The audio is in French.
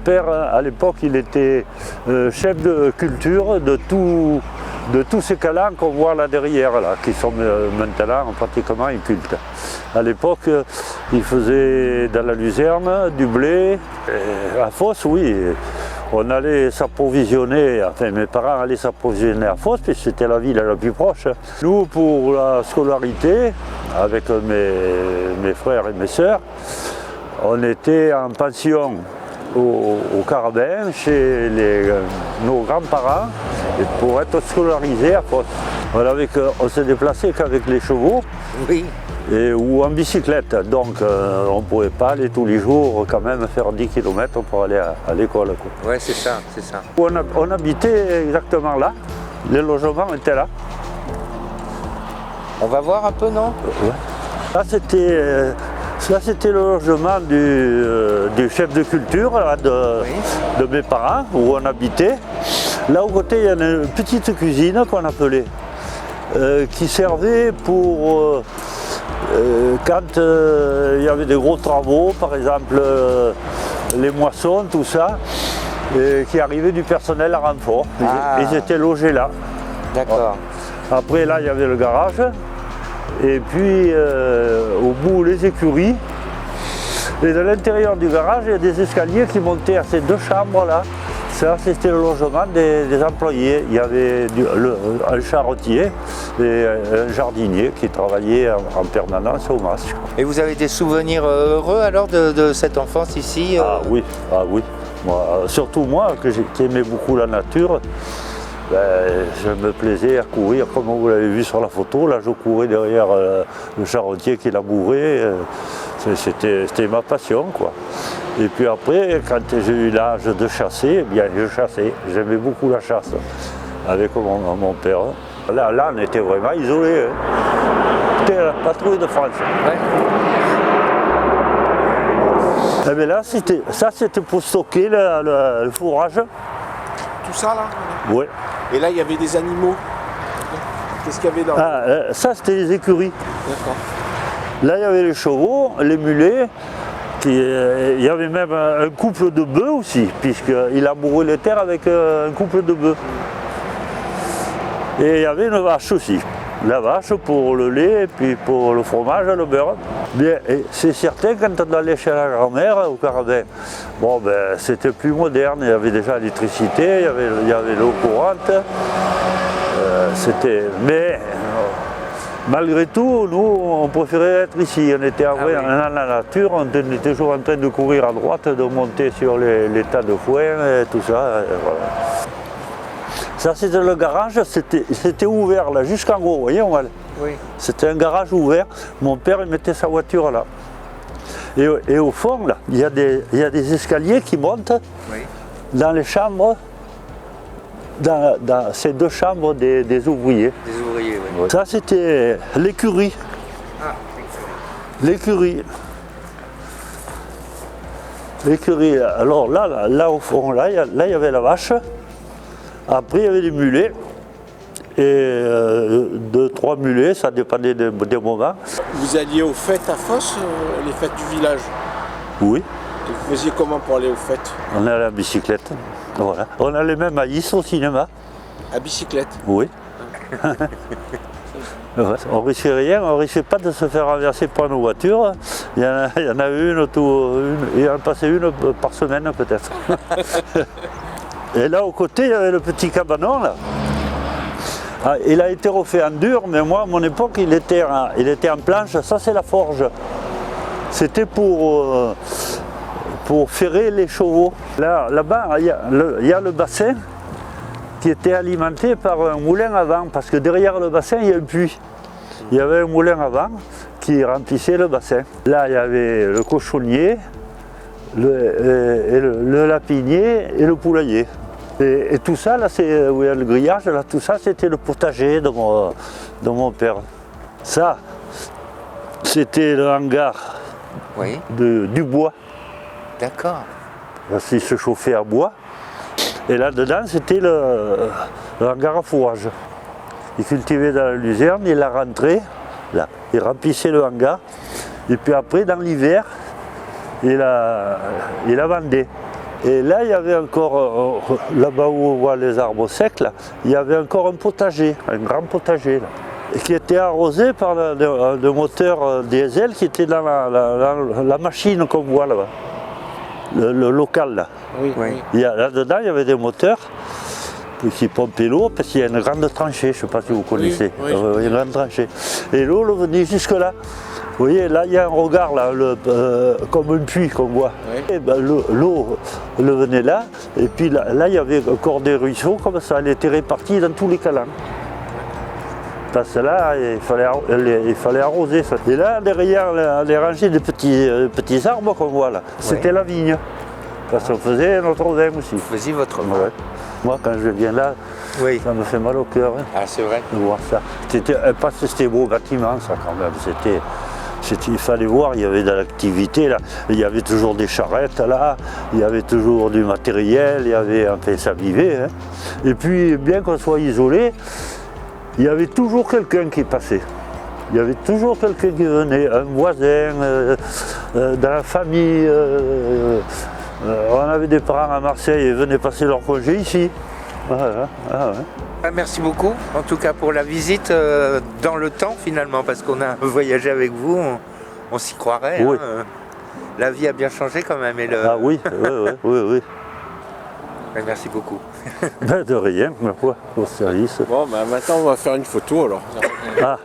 père, à l'époque, il était chef de culture de tous ces calanques qu'on voit là derrière, là, qui sont maintenant pratiquement incultes. À l'époque, il faisait dans la luzerne du blé. À Fos, oui, on allait s'approvisionner, enfin mes parents allaient s'approvisionner à Fos, puisque c'était la ville la plus proche. Nous, pour la scolarité, avec mes frères et mes sœurs, on était en pension au Carabin chez nos grands-parents pour être scolarisés à Fos. On s'est déplacé qu'avec les chevaux. Oui. Ou en bicyclette, donc on ne pouvait pas aller tous les jours quand même faire 10 km pour aller à l'école. Oui, c'est ça, c'est ça. On habitait exactement là, les logements étaient là. On va voir un peu, non? Ouais. Là c'était le logement du chef de culture là, de mes parents, où on habitait. Là au côté il y a une petite cuisine qu'on appelait, qui servait pour... quand il y avait des gros travaux, par exemple les moissons, tout ça, qui arrivait du personnel à renfort. Ils étaient logés là. D'accord. Après là il y avait le garage, et puis au bout les écuries. Et de l'intérieur du garage il y a des escaliers qui montaient à ces deux chambres là. Ça, c'était le logement des employés. Il y avait un charretier et un jardinier qui travaillait en permanence au masque. Et vous avez des souvenirs heureux alors de cette enfance ici? Ah oui. Moi, surtout moi, qui aimais beaucoup la nature, je me plaisais à courir, comme vous l'avez vu sur la photo. Là, je courais derrière le charretier qui labourait. C'était ma passion, quoi. Et puis après, quand j'ai eu l'âge de chasser, eh bien je chassais. J'aimais beaucoup la chasse avec mon père. Là, on était vraiment isolés. C'était la patrouille de France. Ouais. Et bien là, c'était pour stocker le fourrage. Tout ça là? Oui. Et là, il y avait des animaux. Qu'est-ce qu'il y avait dans... Ça, c'était les écuries. D'accord. Là, il y avait les chevaux, les mulets. Il y avait même un couple de bœufs aussi, puisqu'il labourait les terres avec un couple de bœufs. Et il y avait une vache aussi. La vache pour le lait, et puis pour le fromage, le beurre. Bien, c'est certain, quand on allait chez la grand-mère au Carabin, bon, c'était plus moderne. Il y avait déjà l'électricité, il y avait l'eau courante. Malgré tout, nous, on préférait être ici. On était dans la nature, on était toujours en train de courir à droite, de monter sur les tas de foin et tout ça. Et voilà. Ça, c'était le garage, c'était ouvert là, jusqu'en haut, vous voyez, Oui. C'était un garage ouvert. Mon père, il mettait sa voiture là. Et au fond, là, il y a des escaliers qui montent dans les chambres, dans ces deux chambres des ouvriers. Des ouvriers, oui. Ça, c'était l'écurie. Ah, L'écurie. L'écurie. Alors là au fond, là, il y avait la vache. Après, il y avait les mulets. Et 2-3 mulets, ça dépendait des moments. Vous alliez aux fêtes à Fos, les fêtes du village? Oui. Et vous faisiez comment pour aller aux fêtes? On allait à bicyclette. Voilà. On allait même à Is au cinéma. À bicyclette? Oui. On ne risquait rien, on ne risquait pas de se faire renverser par nos voitures. Il y en a il en passait une par semaine peut-être. Et là au côté, il y avait le petit cabanon là. Ah, il a été refait en dur, mais moi à mon époque il était en planche. Ça c'est la forge. C'était pour ferrer les chevaux. Là-bas, il y a le bassin qui était alimenté par un moulin à vent, parce que derrière le bassin, il y a un puits. Il y avait un moulin à vent qui remplissait le bassin. Là, il y avait le cochonnier, le lapinier et le poulailler. Et tout ça, là, où il y a le grillage, là, tout ça, c'était le potager de mon père. Ça, c'était le hangar du bois. D'accord. Il se chauffait à bois. Et là-dedans, c'était le hangar à fourrage. Il cultivait dans la luzerne, il la rentrait, là, il remplissait le hangar. Et puis après, dans l'hiver, il la vendait. Et là, il y avait encore, là-bas où on voit les arbres secs, là, il y avait encore un potager, un grand potager, là, et qui était arrosé par le moteur diesel qui était dans la machine qu'on voit là-bas, le local là. Oui, Oui. oui. Là-dedans, il y avait des moteurs qui pompaient l'eau parce qu'il y a une grande tranchée, je ne sais pas si vous connaissez. oui. Il y a une grande tranchée. Et l'eau venait jusque là. Vous voyez, là, il y a un regard, là, comme un puits qu'on voit. Oui. Et ben, l'eau venait là, et puis là, il y avait encore des ruisseaux, comme ça, elle était répartie dans tous les calanques. Parce que là, il fallait arroser ça. Et là, derrière les rangées de petits arbres qu'on voit là, c'était la vigne. Parce qu'on faisait notre vin aussi. Vous faisiez votre vin. Ouais. Moi, quand je viens là, Oui. ça me fait mal au cœur hein, Ah, c'est vrai. de voir ça. Parce que c'était beau bâtiment, ça, quand même. Il fallait voir, il y avait de l'activité là. Il y avait toujours des charrettes là, il y avait toujours du matériel, il y avait, enfin, ça vivait. Hein. Et puis, bien qu'on soit isolé, il y avait toujours quelqu'un qui passait. Il y avait toujours quelqu'un qui venait, un voisin, dans la famille. On avait des parents à Marseille, ils venaient passer leur congé ici. Voilà. Ah, ouais. Ah, merci beaucoup, en tout cas pour la visite dans le temps finalement, parce qu'on a voyagé avec vous, on s'y croirait. Oui. Hein. La vie a bien changé quand même. Et Ah oui, oui. Ouais, merci beaucoup. Ben, de rien, ma foi, au service. Bon, bah, maintenant on va faire une photo alors. Ah.